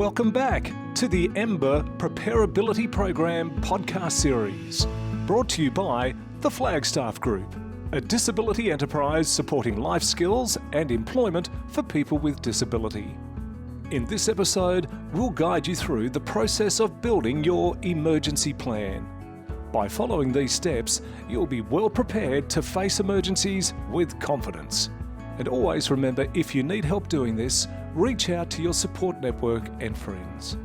Welcome back to the Ember Preparability Program podcast series, brought to you by the Flagstaff Group, a disability enterprise supporting life skills and employment for people with disability. In this episode, we'll guide you through the process of building your emergency plan. By following these steps, you'll be well prepared to face emergencies with confidence. And always remember, if you need help doing this, reach out to your support network and friends.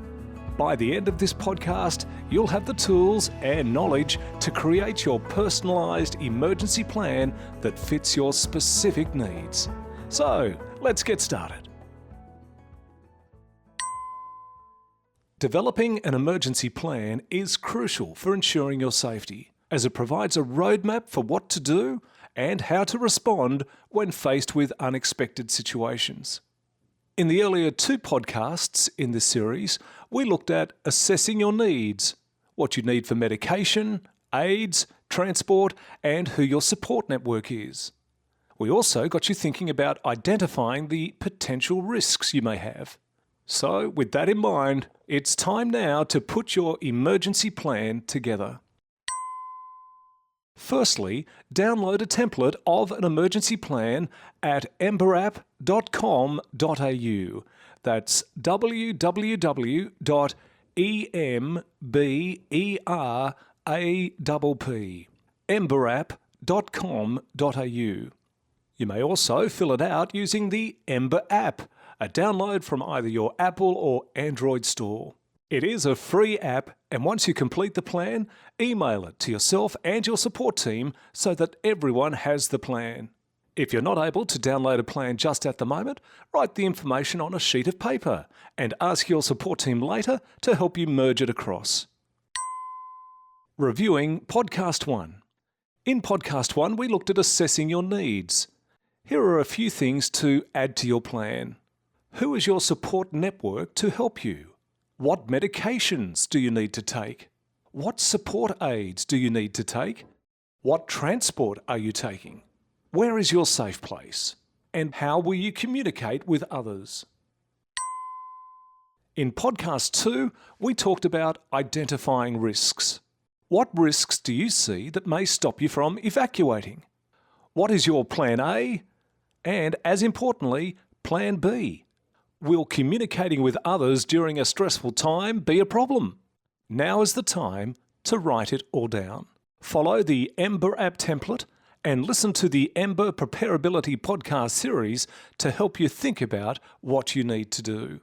By the end of this podcast, you'll have the tools and knowledge to create your personalised emergency plan that fits your specific needs. So, let's get started. Developing an emergency plan is crucial for ensuring your safety, as it provides a roadmap for what to do and how to respond when faced with unexpected situations. In the earlier two podcasts in this series, we looked at assessing your needs, what you need for medication, aids, transport, and who your support network is. We also got you thinking about identifying the potential risks you may have. So, with that in mind, it's time now to put your emergency plan together. Firstly, download a template of an emergency plan at emberapp.com.au. That's www.emberapp, emberapp.com.au. You may also fill it out using the Ember app, a download from either your Apple or Android store. It is a free app, and once you complete the plan, email it to yourself and your support team so that everyone has the plan. If you're not able to download a plan just at the moment, write the information on a sheet of paper and ask your support team later to help you merge it across. Reviewing Podcast 1. In Podcast 1, we looked at assessing your needs. Here are a few things to add to your plan. Who is your support network to help you? What medications do you need to take? What support aids do you need to take? What transport are you taking? Where is your safe place? And how will you communicate with others? In Podcast 2, we talked about identifying risks. What risks do you see that may stop you from evacuating? What is your Plan A? And as importantly, Plan B? Will communicating with others during a stressful time be a problem? Now is the time to write it all down. Follow the Ember app template and listen to the Ember Preparability podcast series to help you think about what you need to do.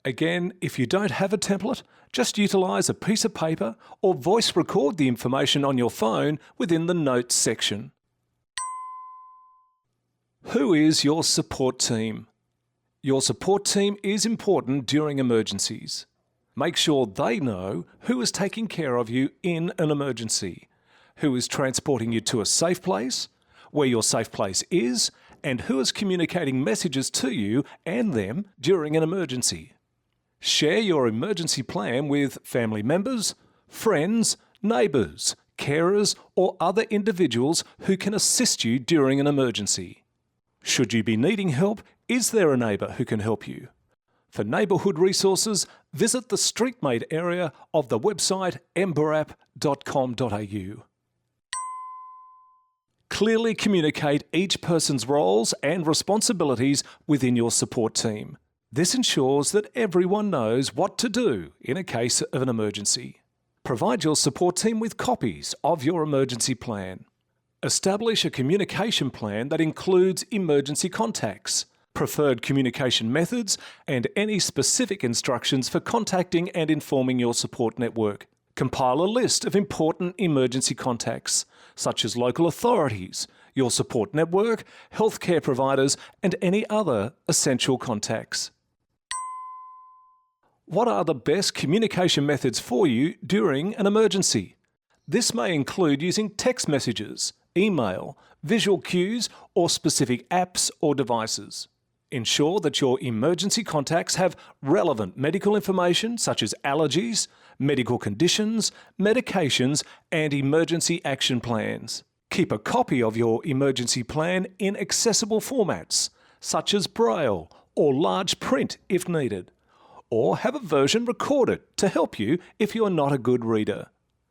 Again, if you don't have a template, just utilise a piece of paper or voice record the information on your phone within the notes section. Who is your support team? Your support team is important during emergencies. Make sure they know who is taking care of you in an emergency, who is transporting you to a safe place, where your safe place is, and who is communicating messages to you and them during an emergency. Share your emergency plan with family members, friends, neighbours, carers, or other individuals who can assist you during an emergency. Should you be needing help, is there a neighbour who can help you? For neighbourhood resources, visit the Streetmate area of the website emberapp.com.au. Clearly communicate each person's roles and responsibilities within your support team. This ensures that everyone knows what to do in a case of an emergency. Provide your support team with copies of your emergency plan. Establish a communication plan that includes emergency contacts, preferred communication methods, and any specific instructions for contacting and informing your support network. Compile a list of important emergency contacts, such as local authorities, your support network, healthcare providers, and any other essential contacts. What are the best communication methods for you during an emergency? This may include using text messages, email, visual cues, or specific apps or devices. Ensure that your emergency contacts have relevant medical information such as allergies, medical conditions, medications, and emergency action plans. Keep a copy of your emergency plan in accessible formats, such as Braille or large print if needed. or have a version recorded to help you if you are not a good reader.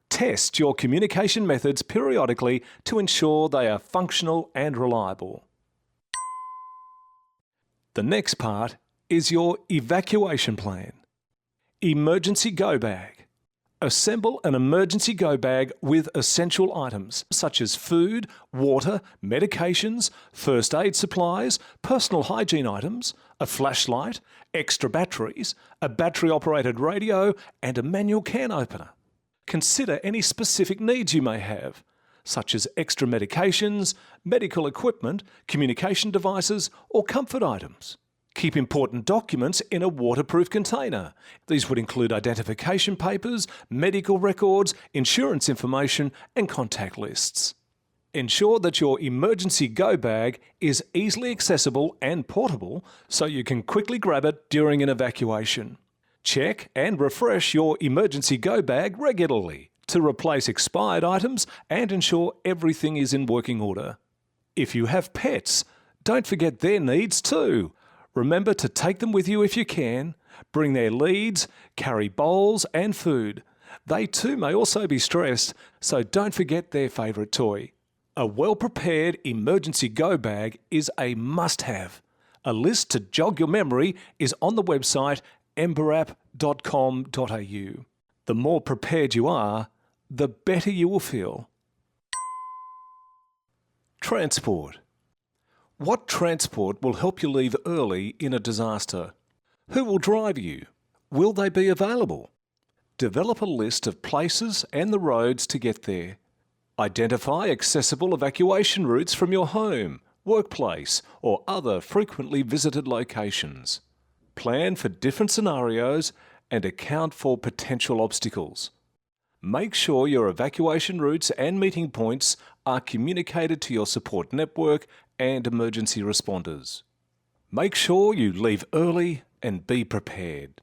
Test your communication methods periodically to ensure they are functional and reliable. The next part is your evacuation plan. Emergency go bag. Assemble an emergency go bag with essential items such as food, water, medications, first aid supplies, personal hygiene items, a flashlight, extra batteries, a battery-operated radio, and a manual can opener. Consider any specific needs you may have, such as extra medications, medical equipment, communication devices, or comfort items. Keep important documents in a waterproof container. These would include identification papers, medical records, insurance information, and contact lists. Ensure that your emergency go bag is easily accessible and portable so you can quickly grab it during an evacuation. Check and refresh your emergency go bag regularly to replace expired items and ensure everything is in working order. If you have pets, don't forget their needs too. Remember to take them with you if you can. Bring their leads, carry bowls and food. They too may also be stressed, so don't forget their favourite toy. A well-prepared emergency go bag is a must-have. A list to jog your memory is on the website emberapp.com.au. The more prepared you are, the better you will feel. Transport. What transport will help you leave early in a disaster? Who will drive you? Will they be available? Develop a list of places and the roads to get there. Identify accessible evacuation routes from your home, workplace, or other frequently visited locations. Plan for different scenarios and account for potential obstacles. Make sure your evacuation routes and meeting points are communicated to your support network and emergency responders. Make sure you leave early and be prepared.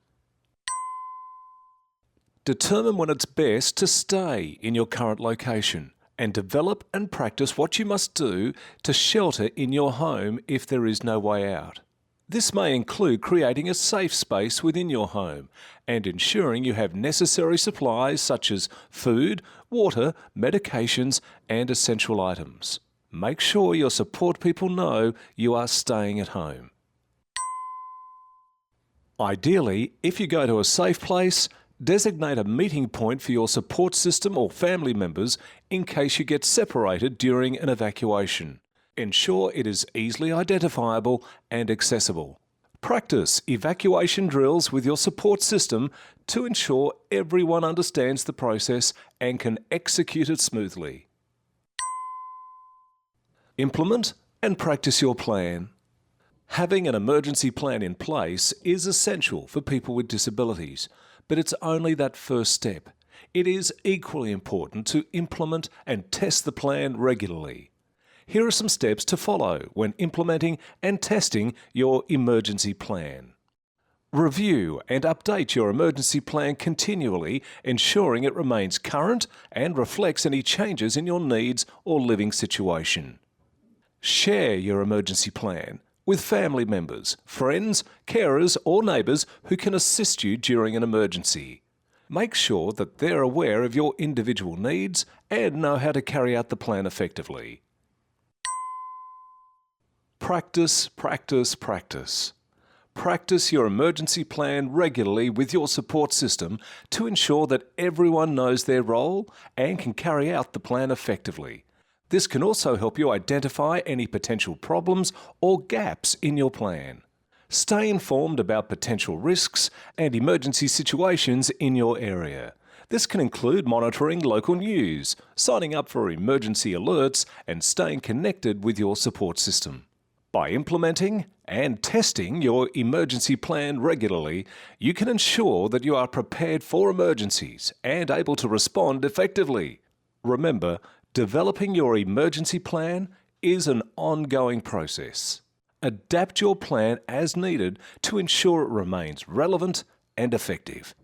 Determine when it's best to stay in your current location and develop and practice what you must do to shelter in your home if there is no way out. This may include creating a safe space within your home and ensuring you have necessary supplies such as food, water, medications, and essential items. Make sure your support people know you are staying at home. Ideally, if you go to a safe place, designate a meeting point for your support system or family members in case you get separated during an evacuation. Ensure it is easily identifiable and accessible. Practice evacuation drills with your support system to ensure everyone understands the process and can execute it smoothly. Implement and practice your plan. Having an emergency plan in place is essential for people with disabilities, but it's only that first step. It is equally important to implement and test the plan regularly. Here are some steps to follow when implementing and testing your emergency plan. Review and update your emergency plan continually, ensuring it remains current and reflects any changes in your needs or living situation. Share your emergency plan with family members, friends, carers, or neighbours who can assist you during an emergency. Make sure that they're aware of your individual needs and know how to carry out the plan effectively. Practice, practice, practice. Practice your emergency plan regularly with your support system to ensure that everyone knows their role and can carry out the plan effectively. This can also help you identify any potential problems or gaps in your plan. Stay informed about potential risks and emergency situations in your area. This can include monitoring local news, signing up for emergency alerts, and staying connected with your support system. By implementing and testing your emergency plan regularly, you can ensure that you are prepared for emergencies and able to respond effectively. Remember, developing your emergency plan is an ongoing process. Adapt your plan as needed to ensure it remains relevant and effective.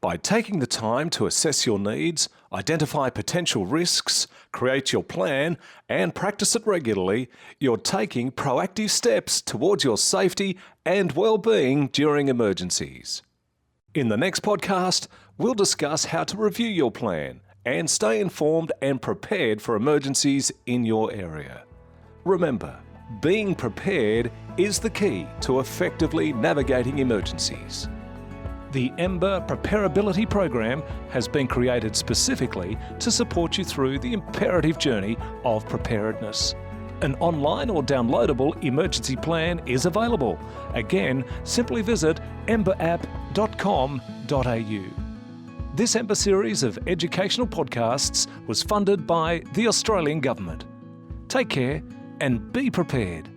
By taking the time to assess your needs, identify potential risks, create your plan, and practice it regularly, you're taking proactive steps towards your safety and well-being during emergencies. In the next podcast, we'll discuss how to review your plan and stay informed and prepared for emergencies in your area. Remember, being prepared is the key to effectively navigating emergencies. The Ember Preparability Program has been created specifically to support you through the imperative journey of preparedness. An online or downloadable emergency plan is available. Again, simply visit emberapp.com.au. This Ember series of educational podcasts was funded by the Australian Government. Take care and be prepared.